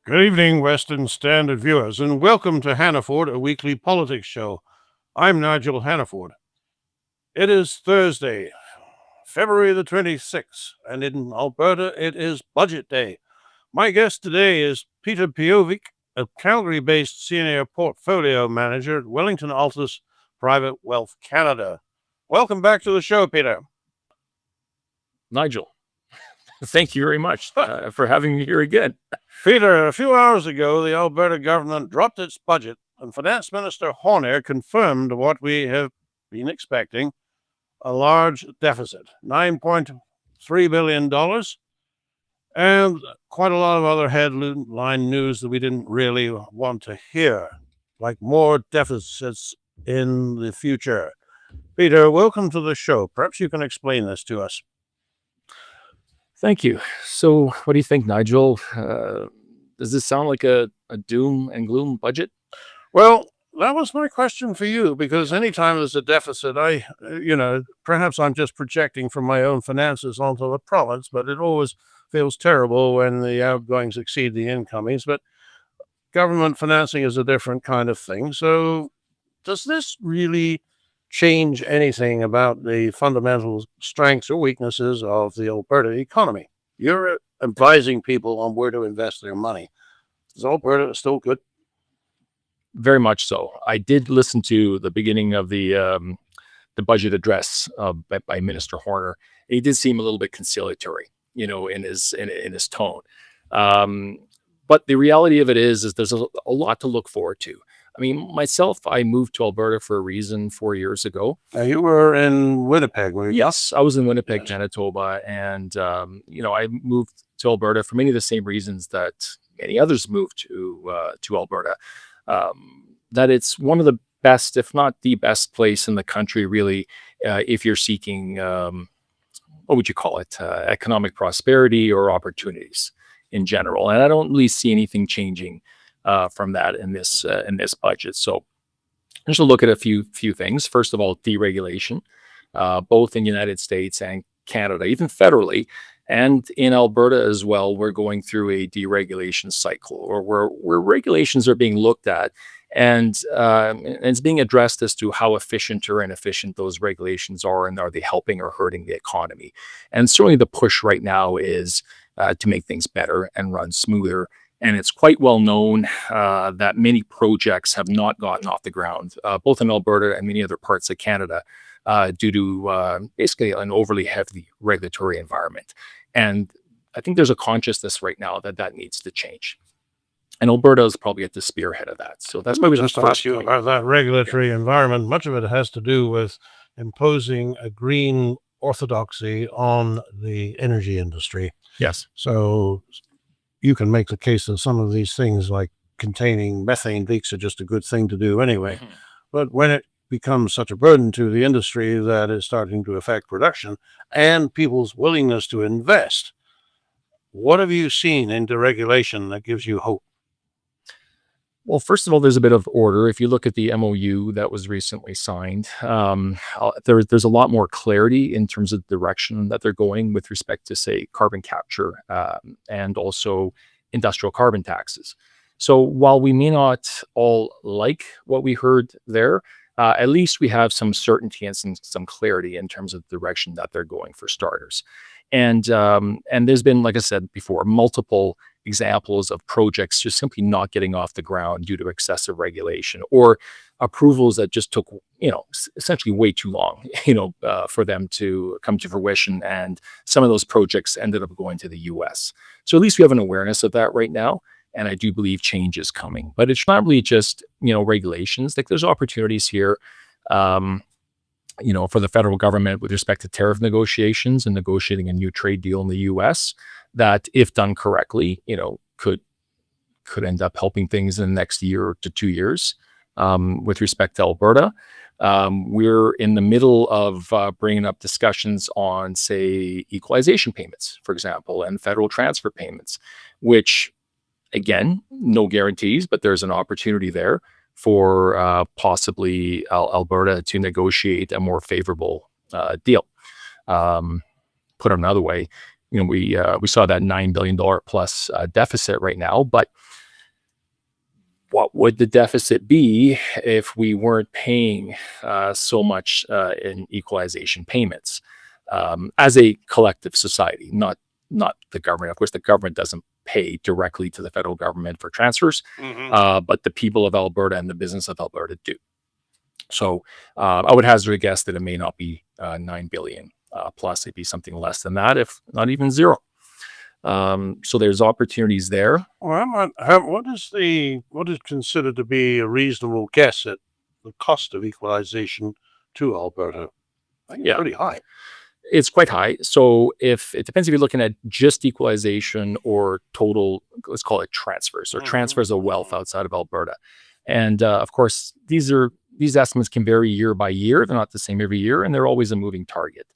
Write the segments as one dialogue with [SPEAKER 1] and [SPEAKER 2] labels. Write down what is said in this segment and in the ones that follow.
[SPEAKER 1] Good evening, Western Standard viewers, and welcome to Hannaford, a weekly politics show. I'm Nigel Hannaford. It is Thursday, February the 26th, and in Alberta, it is Budget Day. My guest today is Peter Piovic, a Calgary-based senior portfolio manager at Wellington Altus Private Wealth Canada. Welcome back to the show, Peter.
[SPEAKER 2] Nigel, thank you very much for having me here again.
[SPEAKER 1] Peter, a few hours ago, the Alberta government dropped its budget, and Finance Minister Horner confirmed what we have been expecting, a large deficit, $9.3 billion, and quite a lot of other headline news that we didn't really want to hear, like more deficits in the future. Peter, welcome to the show. Perhaps you can explain this to us.
[SPEAKER 2] Thank you. So what do you think, Nigel? Does this sound like a doom and gloom budget?
[SPEAKER 1] Well, that was my question for you, because anytime there's a deficit, perhaps I'm just projecting from my own finances onto the province, but it always feels terrible when the outgoings exceed the incomings. But government financing is a different kind of thing. So does this really change anything about the fundamental strengths or weaknesses of the Alberta economy? You're advising people on where to invest their money. Is Alberta still good?
[SPEAKER 2] Very much so. I did listen to the beginning of the budget address by Minister Horner. He did seem a little bit conciliatory, in his tone. But the reality of it is there's a lot to look forward to. I mean, myself, I moved to Alberta for a reason 4 years ago.
[SPEAKER 1] Now, you were in Winnipeg, were you?
[SPEAKER 2] Yes, I was in Winnipeg, Manitoba, and I moved to Alberta for many of the same reasons that many others moved to Alberta. That it's one of the best, if not the best place in the country, really, if you're seeking, what would you call it, economic prosperity or opportunities in general. And I don't really see anything changing from that in this budget. So just to look at a few things. First of all, deregulation, both in the United States and Canada, even federally, and in Alberta as well. We're going through a deregulation cycle, or where regulations are being looked at, and it's being addressed as to how efficient or inefficient those regulations are, and are they helping or hurting the economy. And certainly the push right now is to make things better and run smoother. And it's quite well known that many projects have not gotten off the ground, both in Alberta and many other parts of Canada, due to basically an overly heavy regulatory environment. And I think there's a consciousness right now that needs to change. And Alberta is probably at the spearhead of that. So that's maybe
[SPEAKER 1] just to ask you about that regulatory environment. Much of it has to do with imposing a green orthodoxy on the energy industry.
[SPEAKER 2] Yes.
[SPEAKER 1] So you can make the case that some of these things, like containing methane leaks, are just a good thing to do anyway. Mm-hmm. But when it becomes such a burden to the industry that is starting to affect production and people's willingness to invest, what have you seen in deregulation that gives you hope?
[SPEAKER 2] Well, first of all, there's a bit of order. If you look at the MOU that was recently signed, there's a lot more clarity in terms of the direction that they're going with respect to, say, carbon capture and also industrial carbon taxes. So while we may not all like what we heard there, at least we have some certainty and some clarity in terms of the direction that they're going, for starters. And there's been, like I said before, multiple examples of projects just simply not getting off the ground due to excessive regulation, or approvals that just took, essentially way too long, for them to come to fruition. And some of those projects ended up going to the US. So at least we have an awareness of that right now. And I do believe change is coming, but it's not really just, regulations. Like, there's opportunities here, for the federal government with respect to tariff negotiations and negotiating a new trade deal in the US that, if done correctly, could end up helping things in the next year to 2 years. With respect to Alberta, we're in the middle of bringing up discussions on, say, equalization payments, for example, and federal transfer payments, which, again, no guarantees, but there's an opportunity there for possibly Alberta to negotiate a more favorable deal. Put it another way, we saw that $9 billion plus deficit right now, but what would the deficit be if we weren't paying so much in equalization payments as a collective society, not the government? Of course, the government doesn't pay directly to the federal government for transfers, but the people of Alberta and the business of Alberta do. So I would hazard a guess that it may not be 9 billion plus. It'd be something less than that, if not even zero. So there's opportunities there.
[SPEAKER 1] Well, what is considered to be a reasonable guess at the cost of equalization to Alberta? I think it's pretty high.
[SPEAKER 2] It's quite high. So if it depends if you're looking at just equalization or total, let's call it transfers or transfers of wealth outside of Alberta. And of course, these estimates can vary year by year. They're not the same every year, and they're always a moving target.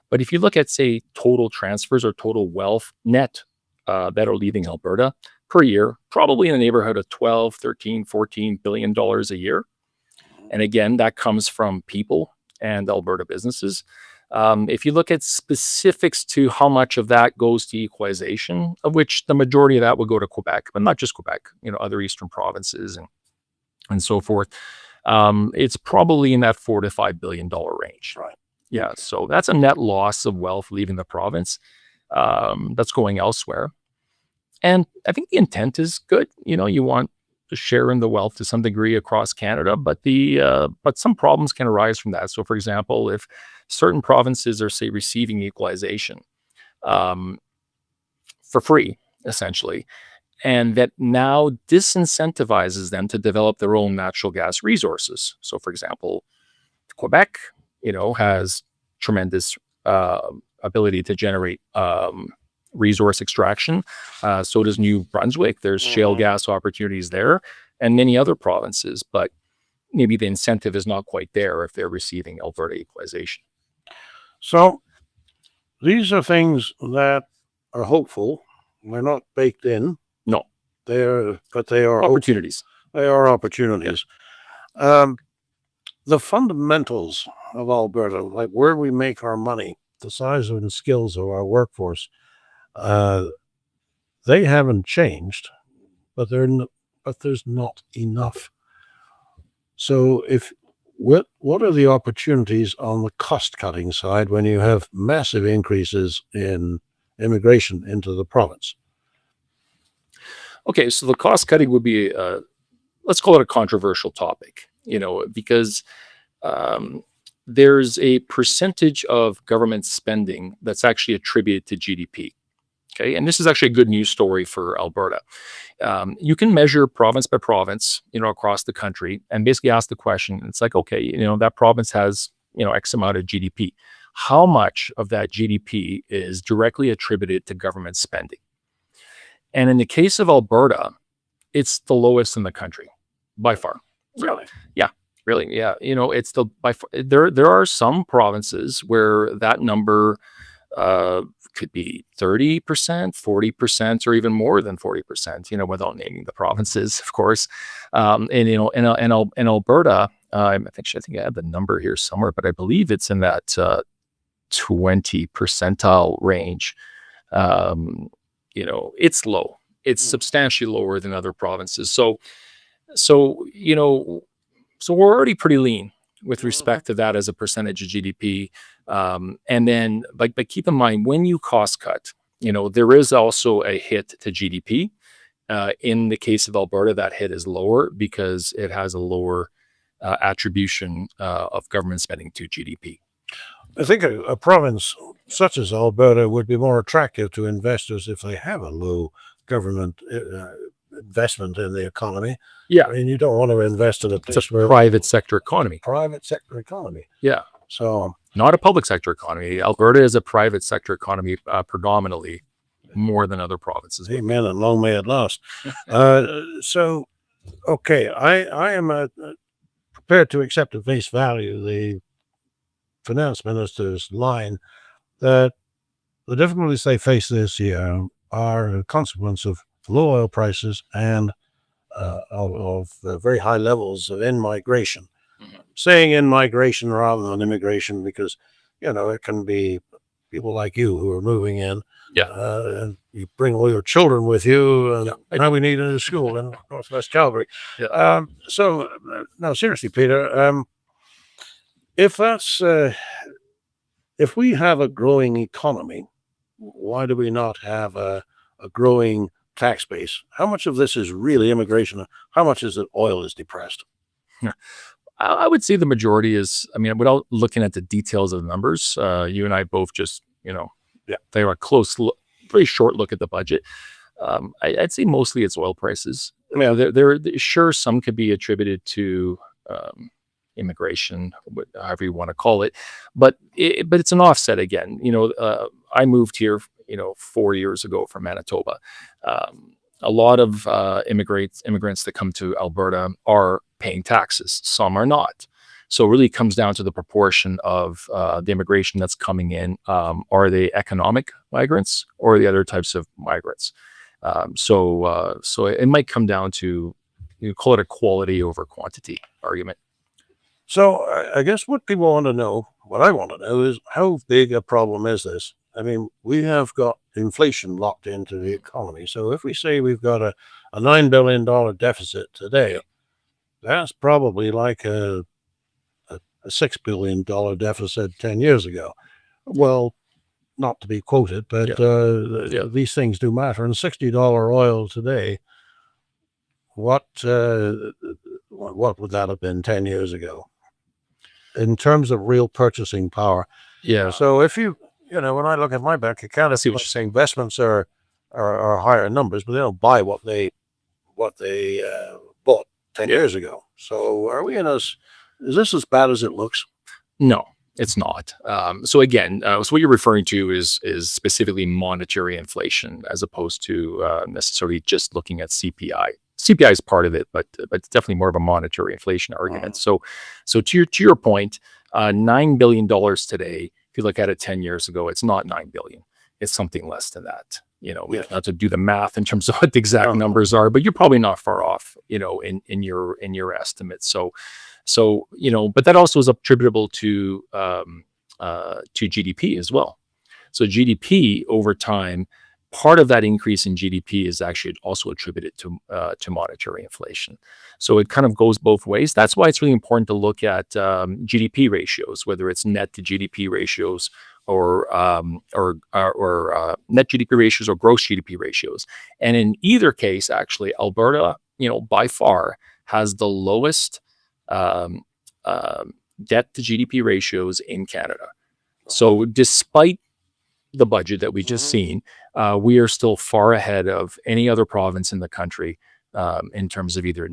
[SPEAKER 2] But if you look at, say, total transfers or total wealth net that are leaving Alberta per year, probably in the neighborhood of 12, 13, 14 billion dollars a year. And again, that comes from people and Alberta businesses. If you look at specifics to how much of that goes to equalization, of which the majority of that will go to Quebec, but not just Quebec, other eastern provinces and so forth, it's probably in that $4 to $5 billion range.
[SPEAKER 1] Right.
[SPEAKER 2] Yeah. So that's a net loss of wealth leaving the province that's going elsewhere. And I think the intent is good. You want to share in the wealth to some degree across Canada, but some problems can arise from that. So, for example, if certain provinces are, say, receiving equalization for free, essentially, and that now disincentivizes them to develop their own natural gas resources. So, for example, Quebec, has tremendous ability to generate resource extraction. So does New Brunswick. There's shale gas opportunities there, and many other provinces. But maybe the incentive is not quite there if they're receiving Alberta equalization.
[SPEAKER 1] So these are things that are hopeful. They're not baked in.
[SPEAKER 2] No,
[SPEAKER 1] they are
[SPEAKER 2] opportunities.
[SPEAKER 1] They are opportunities. The fundamentals of Alberta, like where we make our money, the size and skills of our workforce, they haven't changed, but there's not enough. So what are the opportunities on the cost-cutting side when you have massive increases in immigration into the province?
[SPEAKER 2] Okay, so the cost-cutting would be, let's call it a controversial topic, because there's a percentage of government spending that's actually attributed to GDP. Okay, and this is actually a good news story for Alberta. You can measure province by province, across the country, and basically ask the question. It's like, okay, that province has, X amount of GDP. How much of that GDP is directly attributed to government spending? And in the case of Alberta, it's the lowest in the country by far.
[SPEAKER 1] Really?
[SPEAKER 2] Yeah. Really, yeah. It's there are some provinces where that number could be 30%, 40%, or even more than 40%, without naming the provinces, of course. And in Alberta, I think I have the number here somewhere, but I believe it's in that 20 percentile range. It's low. It's substantially lower than other provinces. So we're already pretty lean with respect to that as a percentage of GDP. And then, but keep in mind, when you cost cut, there is also a hit to GDP. In the case of Alberta, that hit is lower because it has a lower attribution of government spending to GDP.
[SPEAKER 1] I think a province such as Alberta would be more attractive to investors if they have a low government investment in the economy.
[SPEAKER 2] Yeah.
[SPEAKER 1] I mean, you don't want to invest in a
[SPEAKER 2] private sector economy.
[SPEAKER 1] Private sector economy.
[SPEAKER 2] Yeah.
[SPEAKER 1] So
[SPEAKER 2] not a public sector economy. Alberta is a private sector economy predominantly, more than other provinces.
[SPEAKER 1] Amen, and long may it last. So, okay, I am prepared to accept at face value the finance minister's line that the difficulties they face this year are a consequence of low oil prices and of very high levels of in-migration. Saying in-migration rather than immigration because, it can be people like you who are moving in And you bring all your children with you, and
[SPEAKER 2] Yeah.
[SPEAKER 1] now we need a new school in Northwest Calgary.
[SPEAKER 2] Yeah.
[SPEAKER 1] No, seriously, Peter, if that's if we have a growing economy, why do we not have a growing tax base? How much of this is really immigration? How much is it oil is depressed?
[SPEAKER 2] I would say the majority is, I mean, without looking at the details of the numbers, you and I both just,
[SPEAKER 1] Yeah.
[SPEAKER 2] they were a very short look at the budget. I'd say mostly it's oil prices.
[SPEAKER 1] Yeah.
[SPEAKER 2] Sure, some could be attributed to immigration, however you want to call it, but it's an offset again. I moved here, 4 years ago from Manitoba. A lot of immigrants that come to Alberta are paying taxes. Some are not. So it really comes down to the proportion of the immigration that's coming in. Are they economic migrants or the other types of migrants? So it might come down to, you call it a quality over quantity argument.
[SPEAKER 1] So I guess what people want to know, what I want to know, is how big a problem is this? I mean, we have got inflation locked into the economy. So if we say we've got a $9 billion deficit today, that's probably like a $6 billion deficit 10 years ago. Well, not to be quoted, but these things do matter. And $60 oil today, what would that have been 10 years ago in terms of real purchasing power?
[SPEAKER 2] Yeah.
[SPEAKER 1] So if when I look at my bank account,
[SPEAKER 2] I see what you're saying.
[SPEAKER 1] Investments are higher numbers, but they don't buy what they bought 10 years ago. So are we is this as bad as it looks?
[SPEAKER 2] No, it's not. So again, so what you're referring to is specifically monetary inflation, as opposed to necessarily just looking at CPI. CPI is part of it, but it's definitely more of a monetary inflation argument. So to your point, $9 billion today. If you look at it 10 years ago, it's not $9 billion. It's something less than that. We have to do the math in terms of what the exact numbers are, but you're probably not far off, in your estimate. So, but that also is attributable to GDP as well. So GDP over time, part of that increase in GDP is actually also attributed to monetary inflation. So it kind of goes both ways. That's why it's really important to look at GDP ratios, whether it's net to GDP ratios or net GDP ratios or gross GDP ratios. And in either case, actually, Alberta, by far has the lowest debt to GDP ratios in Canada. So despite the budget that we just seen, we are still far ahead of any other province in the country in terms of either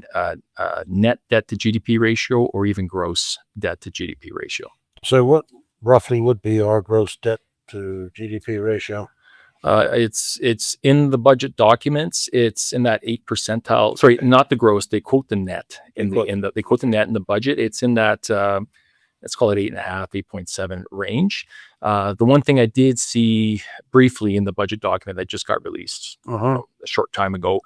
[SPEAKER 2] net debt to GDP ratio or even gross debt to GDP ratio.
[SPEAKER 1] So what roughly would be our gross debt to GDP ratio?
[SPEAKER 2] It's in the budget documents. It's in that 8th percentile. Sorry, not the gross. They quote the net they quote the net in the budget. It's in that let's call it 8.5, 8.7 range. The one thing I did see briefly in the budget document that just got released a short time ago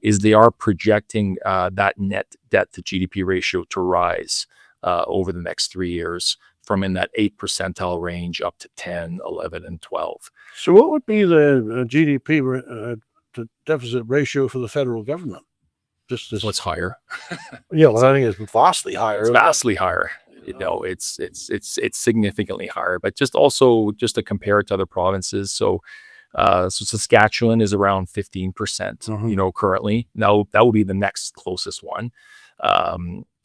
[SPEAKER 2] is they are projecting that net debt to GDP ratio to rise over the next 3 years, from in that 8th percentile range up to 10, 11, and 12.
[SPEAKER 1] So what would be the GDP to deficit ratio for the federal government?
[SPEAKER 2] So it's higher.
[SPEAKER 1] Yeah, well, I think it's vastly higher.
[SPEAKER 2] It's vastly higher. It's significantly higher, but just to compare it to other provinces. So Saskatchewan is around 15%, currently. Now that will be the next closest one.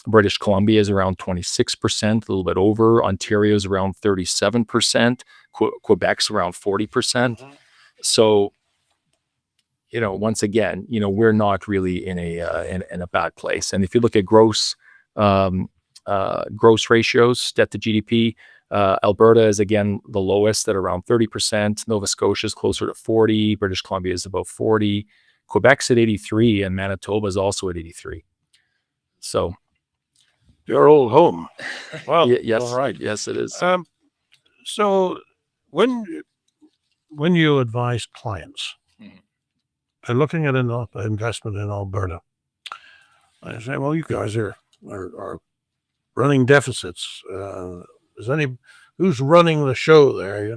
[SPEAKER 2] British Columbia is around 26%, a little bit over. Ontario is around 37%. Quebec's around 40%. So, once again, we're not really in a bad place. And if you look at gross ratios, debt to GDP, Alberta is again the lowest at around 30%. Nova Scotia is closer to 40. British Columbia is about 40. Quebec's at 83, and Manitoba is also at 83. So,
[SPEAKER 1] your old home. Well,
[SPEAKER 2] yes,
[SPEAKER 1] all right.
[SPEAKER 2] Yes, it is.
[SPEAKER 1] So when you advise clients, they're looking at an investment in Alberta, I say, well, you guys are running deficits. Who's running the show there?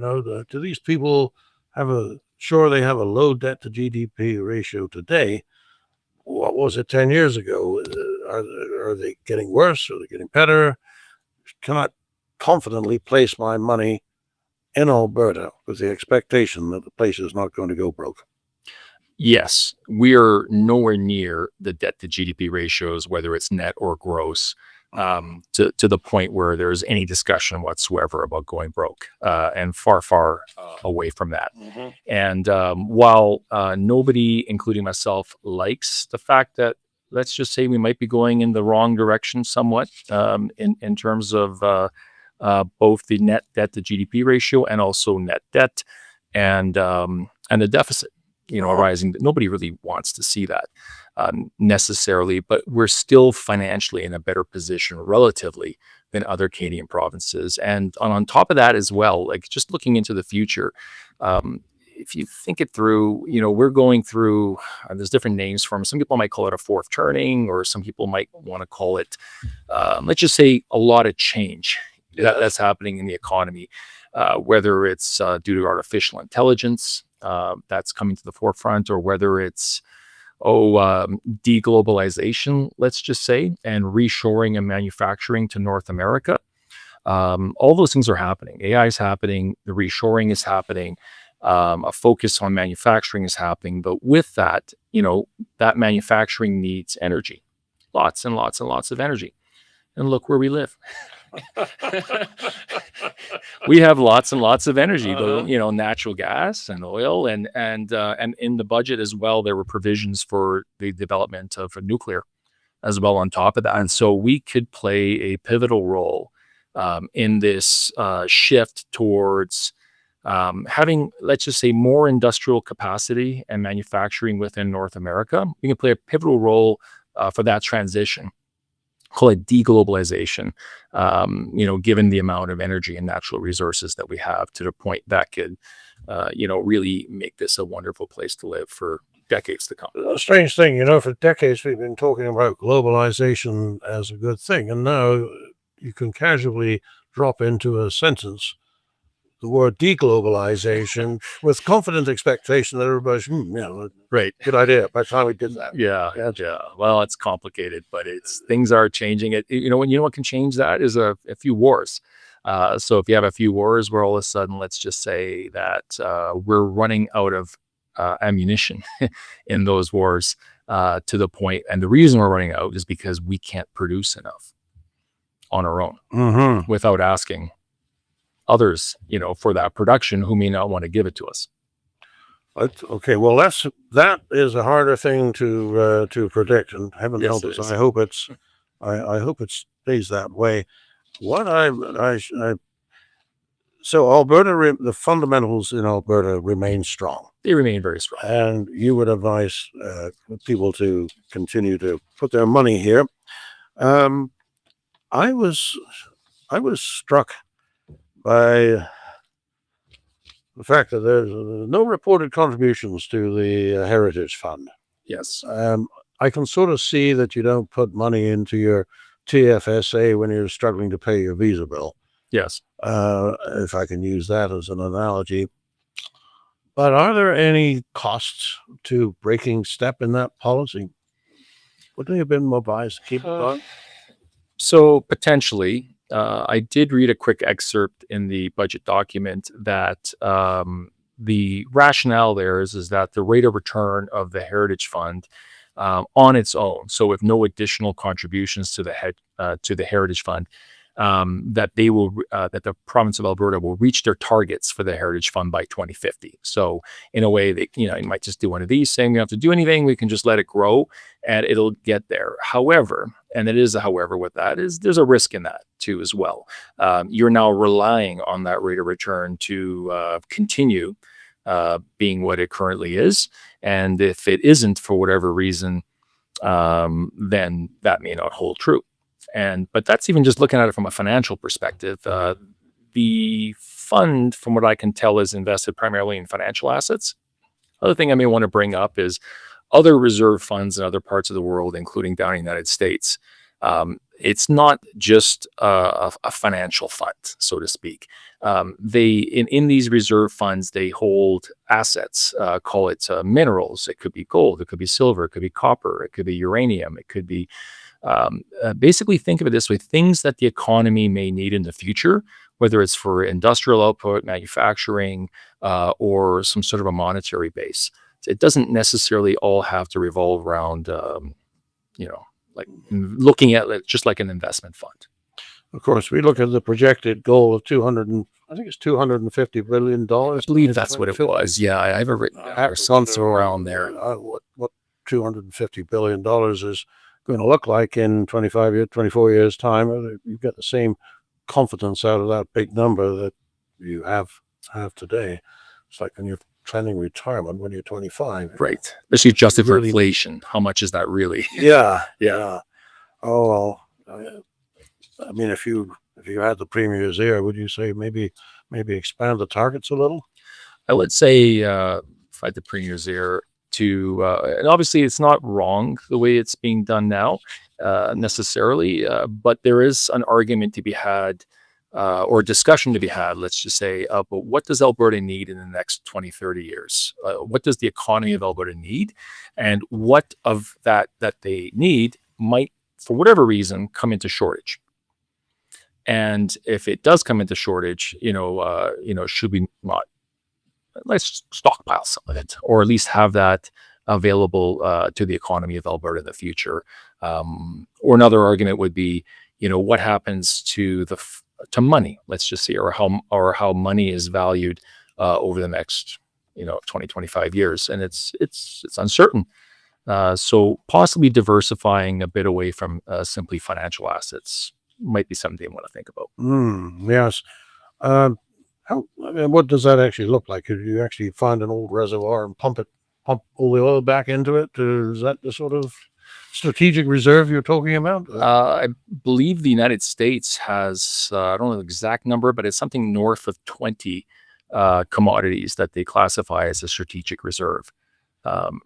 [SPEAKER 1] Do these people have a sure, they have a low debt to GDP ratio today. What was it 10 years ago? Are they getting worse? Are they getting better? Cannot confidently place my money in Alberta with the expectation that the place is not going to go broke.
[SPEAKER 2] Yes, we are nowhere near the debt to GDP ratios, whether it's net or gross, to the point where there's any discussion whatsoever about going broke, and far away from that. And while nobody, including myself, likes the fact that, let's just say, we might be going in the wrong direction somewhat, in terms of both the net debt to GDP ratio and also net debt, and the deficit, arising. Nobody really wants to see that necessarily, but we're still financially in a better position relatively than other Canadian provinces. And on top of that as well, like just looking into the future, if you think it through, we're going through, there's different names for them. Some people might call it a fourth turning, or some people might want to call it, let's just say, a lot of change that's happening in the economy, whether it's due to artificial intelligence that's coming to the forefront, or whether it's deglobalization, let's just say, and reshoring and manufacturing to North America. All those things are happening. AI is happening. The reshoring is happening. A focus on manufacturing is happening. But with that, that manufacturing needs energy, lots and lots and lots of energy. And look where we live. We have lots and lots of energy, but natural gas and oil, and in the budget as well, there were provisions for the development of a nuclear as well on top of that. And so we could play a pivotal role in this shift towards having, let's just say, more industrial capacity and manufacturing within North America. We can play a pivotal role for that transition. Call it deglobalization, given the amount of energy and natural resources that we have, to the point that could, really make this a wonderful place to live for decades to come.
[SPEAKER 1] A strange thing, for decades we've been talking about globalization as a good thing, and now you can casually drop into a sentence the word deglobalization with confident expectation that everybody's,
[SPEAKER 2] right,
[SPEAKER 1] good idea. By the time we did that,
[SPEAKER 2] yeah. Well, it's complicated, but things are changing. What can change that is a few wars. So if you have a few wars where all of a sudden, let's just say that we're running out of ammunition in those wars, to the point, and the reason we're running out is because we can't produce enough on our own without asking others, for that production, who may not want to give it to us.
[SPEAKER 1] Okay, well, that is a harder thing to predict, and heaven help us. I hope it stays that way. So Alberta, the fundamentals in Alberta remain strong.
[SPEAKER 2] They remain very strong,
[SPEAKER 1] and you would advise people to continue to put their money here. I was struck by the fact that there's no reported contributions to the Heritage Fund.
[SPEAKER 2] Yes.
[SPEAKER 1] I can sort of see that you don't put money into your TFSA when you're struggling to pay your visa bill.
[SPEAKER 2] Yes.
[SPEAKER 1] If I can use that as an analogy. But are there any costs to breaking step in that policy? Would they have been advised to keep it on?
[SPEAKER 2] So potentially, I did read a quick excerpt in the budget document that the rationale there is that the rate of return of the Heritage Fund on its own, so with no additional contributions to the Heritage Fund, that the province of Alberta will reach their targets for the Heritage Fund by 2050. So in a way, you might just do one of these, saying we don't have to do anything, we can just let it grow and it'll get there. However, and it is a however with that, is there's a risk in that too as well. You're now relying on that rate of return to continue being what it currently is. And if it isn't for whatever reason, then that may not hold true. But that's even just looking at it from a financial perspective. The fund, from what I can tell, is invested primarily in financial assets. Other thing I may want to bring up is other reserve funds in other parts of the world, including down in the United States. it's not just a financial fund, so to speak. They in these reserve funds, they hold assets, call it minerals. It could be gold, it could be silver, it could be copper, it could be uranium, it could be basically, think of it this way: things that the economy may need in the future, whether it's for industrial output, manufacturing, or some sort of a monetary base. It doesn't necessarily all have to revolve around, you know, like looking at it just like an investment fund.
[SPEAKER 1] Of course, we look at the projected goal of 200 and I think it's $250 billion.
[SPEAKER 2] I believe that's what it was. Yeah, I have it written down there, something around there.
[SPEAKER 1] What $250 billion is going to look like in 25 years, 24 years time. You get the same confidence out of that big number that you have today. It's like when you're planning retirement when you're 25.
[SPEAKER 2] Right. Especially adjusted for
[SPEAKER 1] Really-
[SPEAKER 2] inflation. How much is that really?
[SPEAKER 1] Yeah,
[SPEAKER 2] Yeah.
[SPEAKER 1] yeah. Oh well. I mean, if you had the premier's ear, would you say maybe expand the targets a little?
[SPEAKER 2] I would say, if I had the premier's ear to, and obviously it's not wrong the way it's being done now, necessarily, but there is an argument to be had, or a discussion to be had, let's just say, but what does Alberta need in the next 20, 30 years? What does the economy of Alberta need? And what of that they need might, for whatever reason, come into shortage? And if it does come into shortage, should we not, let's stockpile some of it, or at least have that available to the economy of Alberta in the future. Or another argument would be, what happens to to money, let's just say, or how money is valued over the next 20, 25 years, and it's uncertain. So possibly diversifying a bit away from simply financial assets might be something they want to think about.
[SPEAKER 1] Yes. Um, I mean, what does that actually look like? Could you actually find an old reservoir and pump all the oil back into it? Is that the sort of strategic reserve you're talking about?
[SPEAKER 2] I believe the United States has, I don't know the exact number, but it's something north of 20 commodities that they classify as a strategic reserve. Um,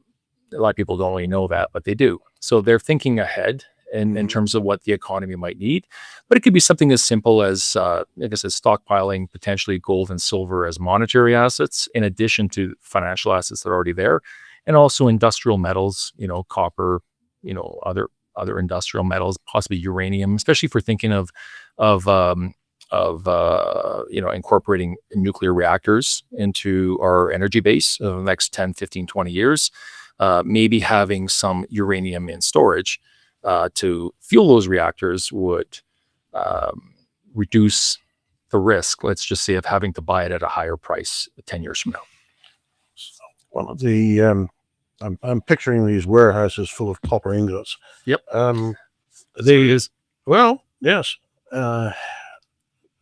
[SPEAKER 2] a lot of people don't really know that, but they do. So they're thinking ahead in terms of what the economy might need. But it could be something as simple as, like I said, stockpiling potentially gold and silver as monetary assets, in addition to financial assets that are already there, and also industrial metals, copper, other industrial metals, possibly uranium, especially if we're thinking of incorporating nuclear reactors into our energy base over the next 10, 15, 20 years. Maybe having some uranium in storage to fuel those reactors would reduce the risk, let's just say, of having to buy it at a higher price 10 years from now.
[SPEAKER 1] One of the I'm picturing these warehouses full of copper ingots.
[SPEAKER 2] Yep.
[SPEAKER 1] Well, yes.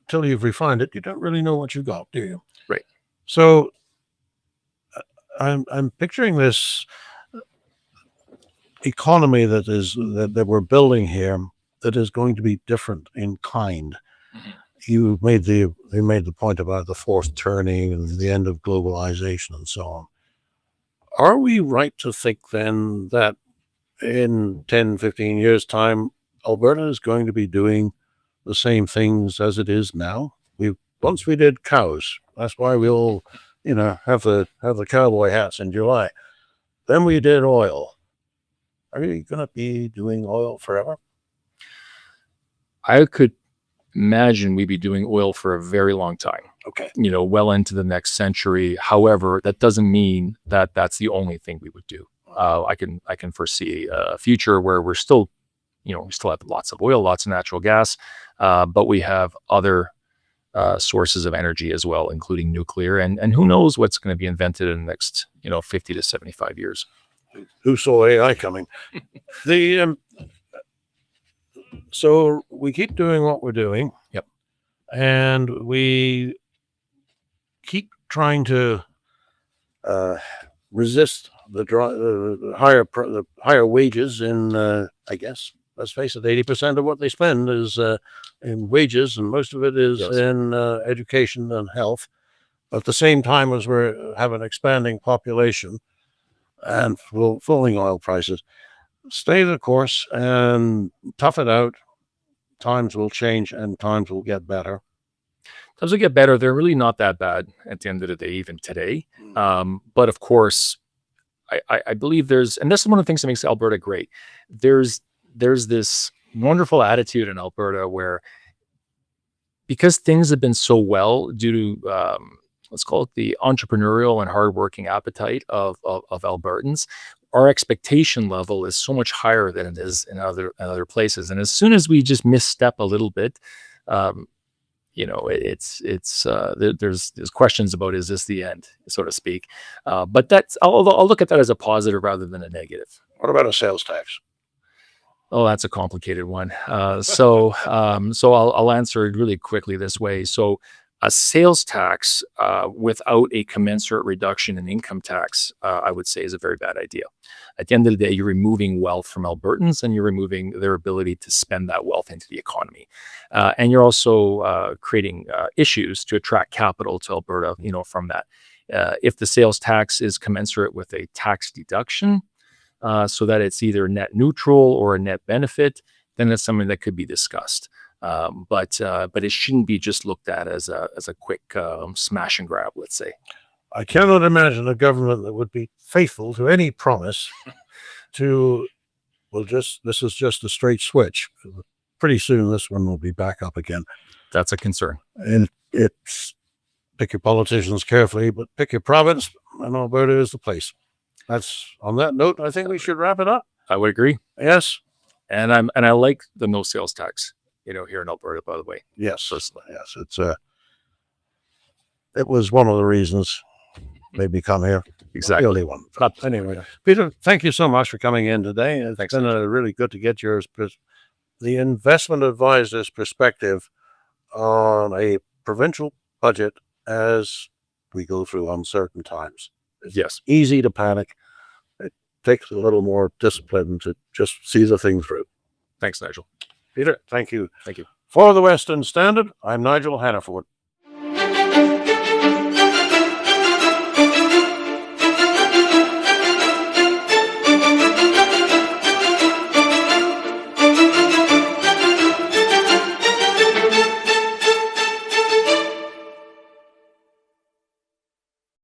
[SPEAKER 1] Till you've refined it, you don't really know what you got, do you?
[SPEAKER 2] Right.
[SPEAKER 1] So I'm picturing this economy that we're building here that is going to be different in kind.
[SPEAKER 2] Mm-hmm.
[SPEAKER 1] You made the point about the fourth turning and the end of globalization and so on. Are we right to think then that in 10, 15 years time, Alberta is going to be doing the same things as it is now? Once we did cows. That's why we all, have the cowboy hats in July. Then we did oil. Are we going to be doing oil forever?
[SPEAKER 2] I could imagine we'd be doing oil for a very long time.
[SPEAKER 1] Okay.
[SPEAKER 2] Well into the next century. However, that doesn't mean that that's the only thing we would do. I can foresee a future where we're still, we still have lots of oil, lots of natural gas, but we have other sources of energy as well, including nuclear, and who knows what's going to be invented in the next 50 to 75 years.
[SPEAKER 1] Who saw AI coming? So we keep doing what we're doing.
[SPEAKER 2] Yep.
[SPEAKER 1] And we keep trying to resist the higher wages in, I guess, let's face it, 80% of what they spend is in wages, and most of it is
[SPEAKER 2] Yes.
[SPEAKER 1] in education and health. At the same time as we have an expanding population and falling oil prices, stay the course and tough it out. times will change and times will get better.
[SPEAKER 2] Times will get better. They're really not that bad at the end of the day, even today. But of course, I believe there's, and this is one of the things that makes Alberta great. There's this wonderful attitude in Alberta where, because things have been so well due to let's call it the entrepreneurial and hardworking appetite of Albertans, our expectation level is so much higher than it is in other places. And as soon as we just misstep a little bit, there's questions about, is this the end, so to speak. But that's, I'll look at that as a positive rather than a negative.
[SPEAKER 1] What about a sales tax?
[SPEAKER 2] Oh, that's a complicated one. So I'll answer it really quickly this way. So a sales tax without a commensurate reduction in income tax, I would say, is a very bad idea. At the end of the day, you're removing wealth from Albertans, and you're removing their ability to spend that wealth into the economy. And you're also creating issues to attract capital to Alberta, from that. If the sales tax is commensurate with a tax deduction, so that it's either net neutral or a net benefit, then that's something that could be discussed. But it shouldn't be just looked at as a quick smash and grab, let's say.
[SPEAKER 1] I cannot imagine a government that would be faithful to any promise to, this is just a straight switch. Pretty soon this one will be back up again.
[SPEAKER 2] That's a concern.
[SPEAKER 1] And it's, pick your politicians carefully, but pick your province, and Alberta is the place. That's, on that note, I think we should wrap it up.
[SPEAKER 2] I would agree.
[SPEAKER 1] Yes.
[SPEAKER 2] And I like the no sales tax, here in Alberta, by the way.
[SPEAKER 1] Yes.
[SPEAKER 2] Personally.
[SPEAKER 1] Yes. It was one of the reasons maybe come here.
[SPEAKER 2] Exactly.
[SPEAKER 1] The only one. But anyway, Peter, thank you so much for coming in today. It's been really good to get the investment advisor's perspective on a provincial budget as we go through uncertain times.
[SPEAKER 2] Yes.
[SPEAKER 1] Easy to panic. It takes a little more discipline to just see the thing through.
[SPEAKER 2] Thanks, Nigel.
[SPEAKER 1] Peter, thank you.
[SPEAKER 2] Thank you.
[SPEAKER 1] For the Western Standard, I'm Nigel Hannaford.